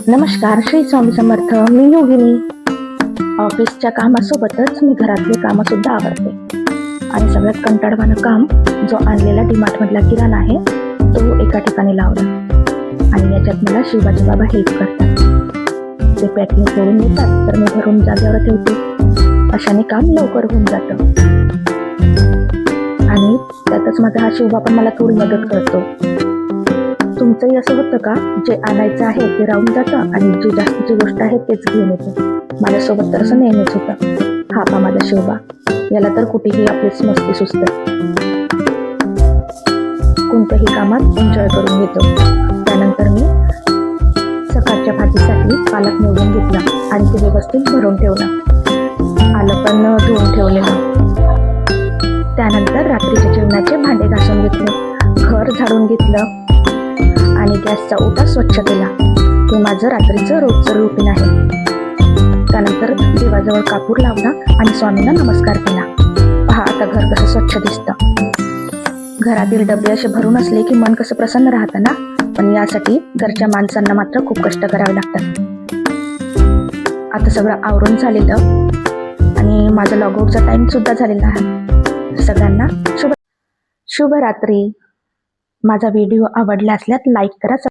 नमस्कार, श्री स्वामी समर्थ. मी योगिनी. ऑफिसच्या कामासोबतच मी घरातले कामं सुद्धा आवडते आणि सगळ्यात कंटाळवाणं काम जो आणलेला डीमार्ट मधला किराणा आहे तो एका ठिकाणी लावला आणि याच्यात मला शिवाजी बाबा हेल्प करतात. ते पॅकिंग करून येतात तर मी भरून जागेवर ठेवते. अशाने काम लवकर होऊन जातं आणि त्यातच माझा हा शिवबा पण मला थोडी मदत करतो. तुमचंही असं होतं का, जे आणायचं आहे ते राहून जातं आणि जी जास्तीची गोष्ट आहे तेच घेऊन येते? माझ्यासोबत तर असं नेहमीच होतं. हा पा माझा शिवबा, याला तर कुठेही आपलीच मस्ती सुचते. कोणत्याही कामात एन्जॉय करून घेतो. त्यानंतर मी सकाळच्या भाजीसाठी पालक निवडून घेतला आणि ते व्यवस्थित भरून ठेवलं. आलं पण धुवून ठेवलेलं. त्यानंतर रात्रीच्या जेवणाचे भांडे घासून घेतले, घर झाडून घेतलं आणि गॅसचा ओटा स्वच्छ केला. हे माझं रात्रीचं रोजचं रुटीन आहे. त्यानंतर देवाजवळ कापूर लावला आणि स्वामींना नमस्कार केला. पहा आता घर कसं स्वच्छ दिसतं. घरातील डबे असे भरून असले की मन कसं प्रसन्न राहतं ना. पण यासाठी घरच्या माणसांना मात्र खूप कष्ट करावे लागतात. आता सगळं आवरून झालेलं आणि माझा लॉगआउटचा टाइम सुद्धा झालेला आहे. सगळ्यांना शुभरात्री. माझा व्हिडिओ आवडला असल्यास लाईक करा.